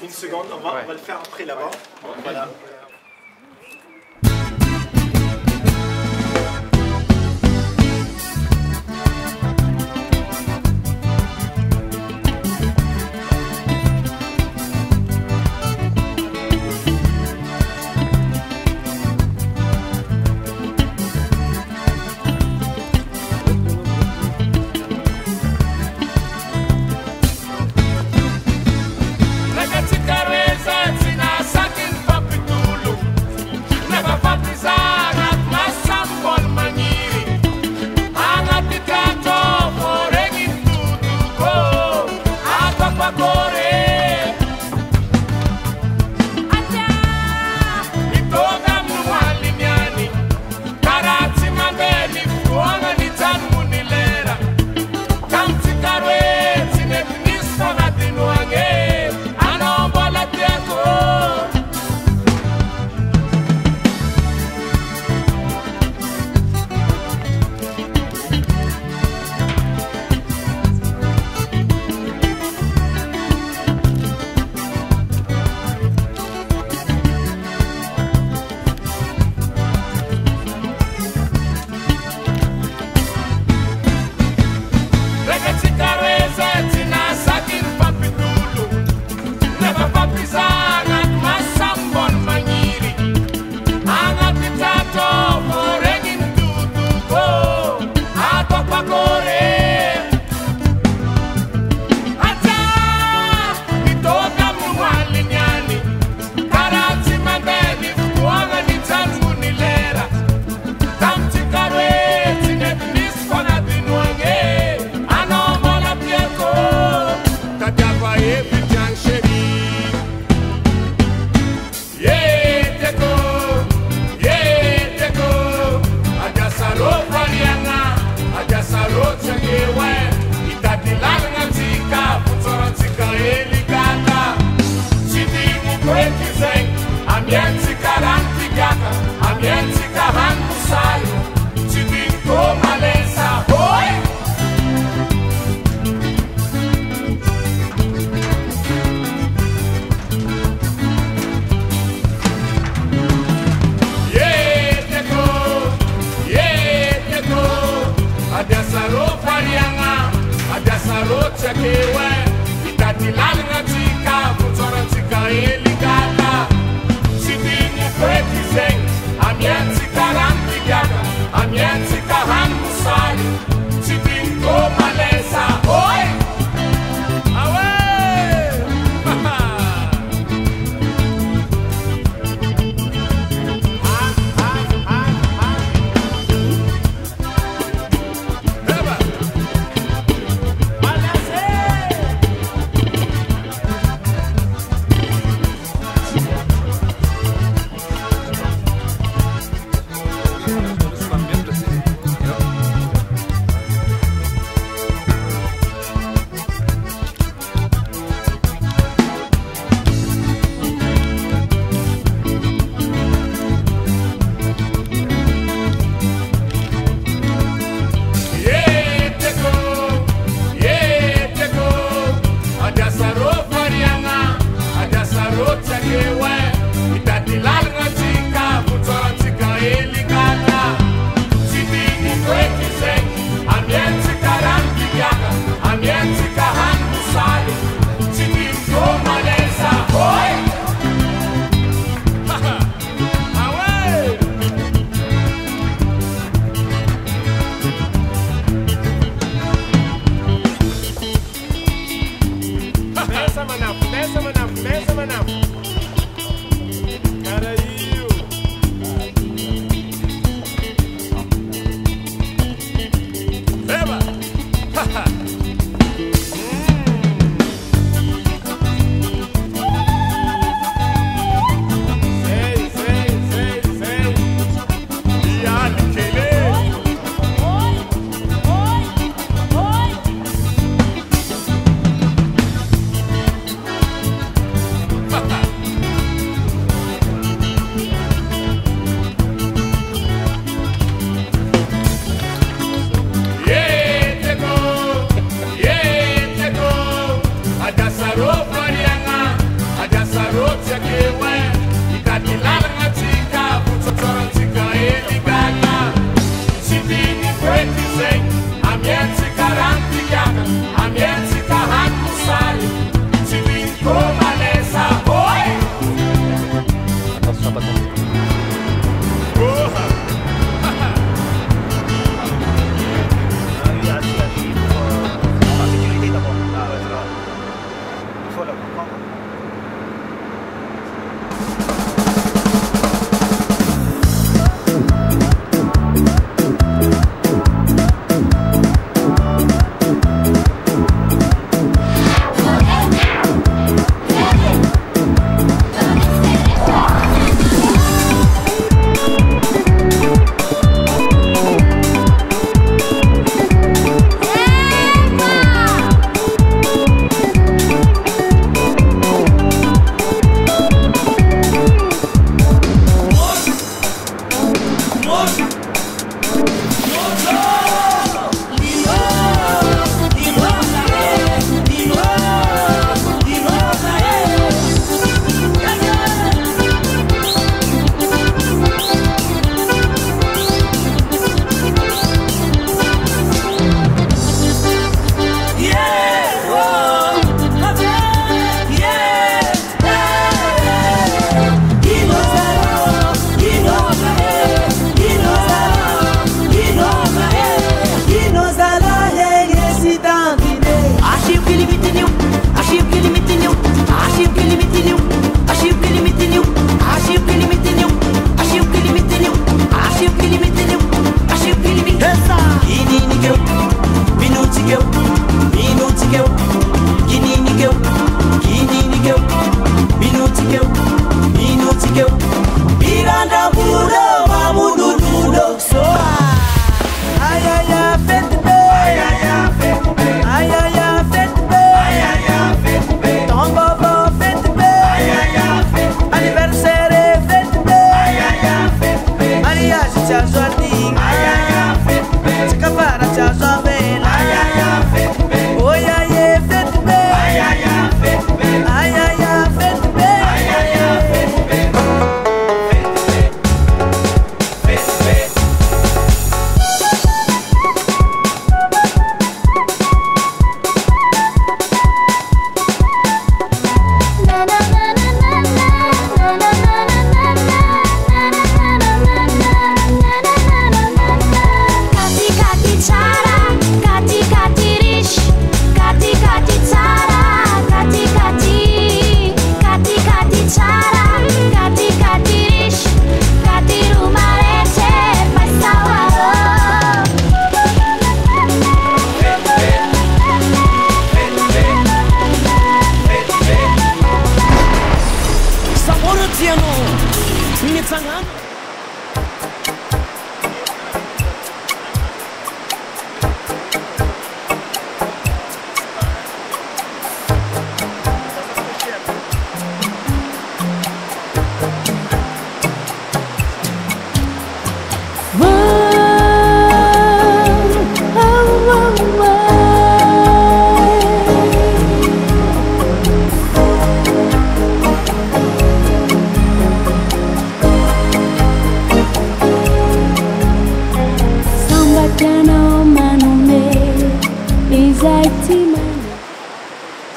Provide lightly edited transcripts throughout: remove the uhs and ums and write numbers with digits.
Une seconde, on va le faire après là-bas. Voilà.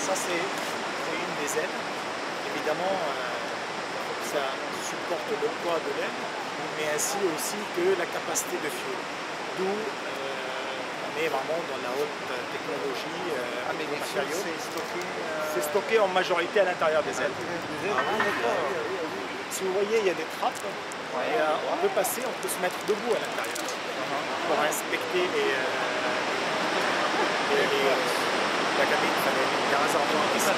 Ça, c'est une des ailes. Évidemment, ça supporte le poids de l'aile, mais ainsi aussi que la capacité de fuel. D'où on est vraiment dans la haute technologie avec les matériaux. C'est stocké en majorité à l'intérieur des ailes. Si vous voyez, il y a des trappes. Et, on peut passer, on peut se mettre debout à l'intérieur pour inspecter la cabine, les réservoirs qui sont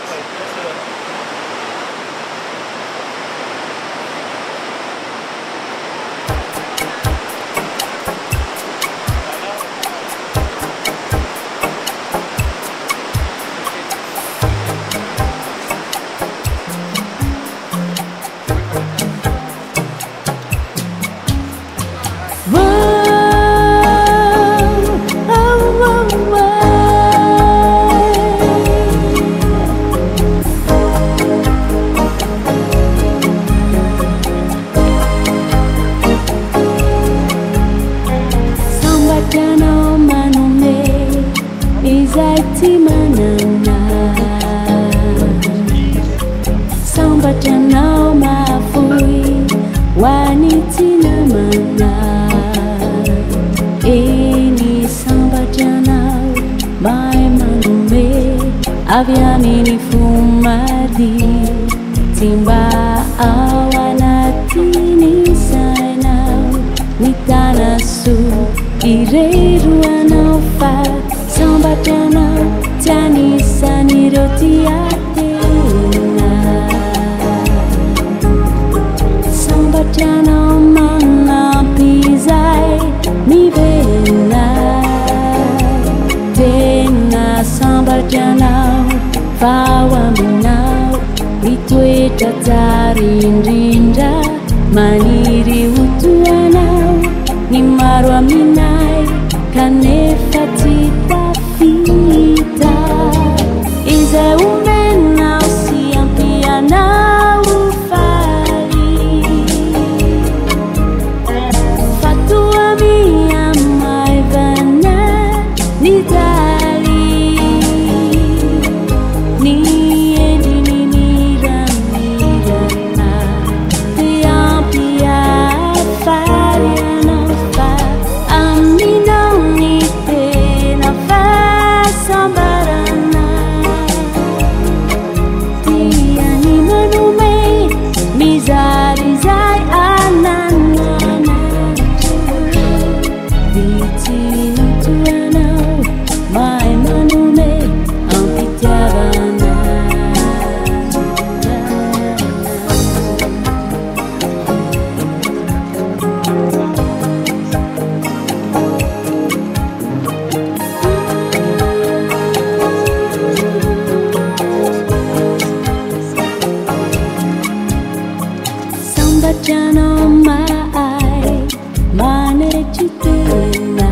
Sambatana mafui wanitina mana ini sambatana mai manume aviamini fumadi timba awanatini sana nitana su ireru anofa sambatana tani sanirotia Sambatana mana pisai mi vena Tena sambatana fawa minau Itwe tatarindrinda maniri utuanau Ni marwa minai kanefa tita fita Ize umena usiampiana Sambatana mai manechitena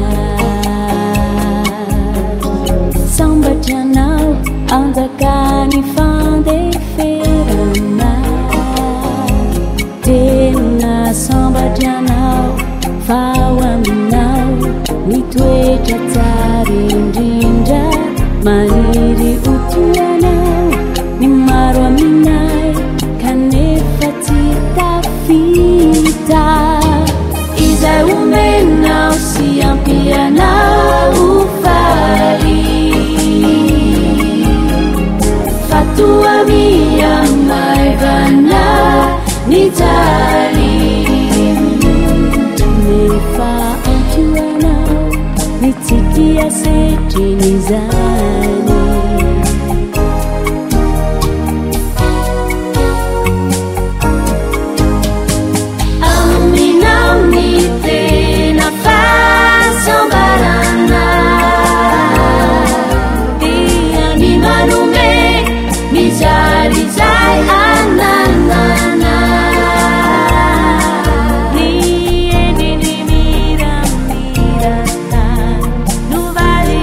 Sambatana andakani fande ferana Tena sambatana fawaminau Nitwe tatarindinda maniri utuanau Nimarwa minai kanefatita fita Iza umena usiampiana ufali Fatua mia maivana nitali Nefa antuana nitikia setinizani No vale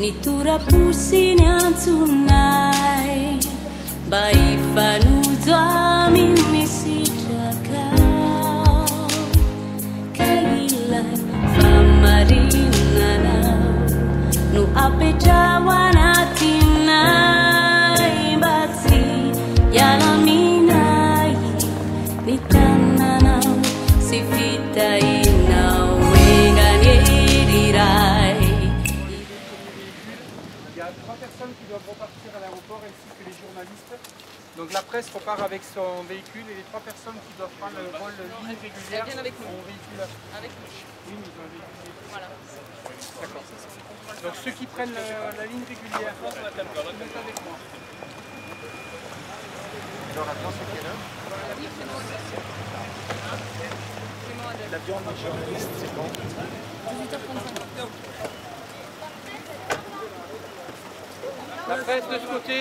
Nitura pusini antunai Bai fanuzwa mimi sitakau Kailai famarina nau Nu apejawana tinai Batsi yalaminai Nitananau sifitai nau Wenganirai. Il y a 3 personnes qui doivent repartir à l'aéroport ainsi que les journalistes. Donc la presse repart avec son véhicule et les 3 personnes qui doivent prendre le vol ligne régulière avec nous. ont un véhicule. Avec nous. Oui, ils ont un véhicule. Voilà. D'accord. Donc ceux qui prennent la ligne régulière, ils sont avec moi. Alors attends, c'est quelle heure? L'avion des journalistes, c'est bon. 18h35. La presse de ce côté.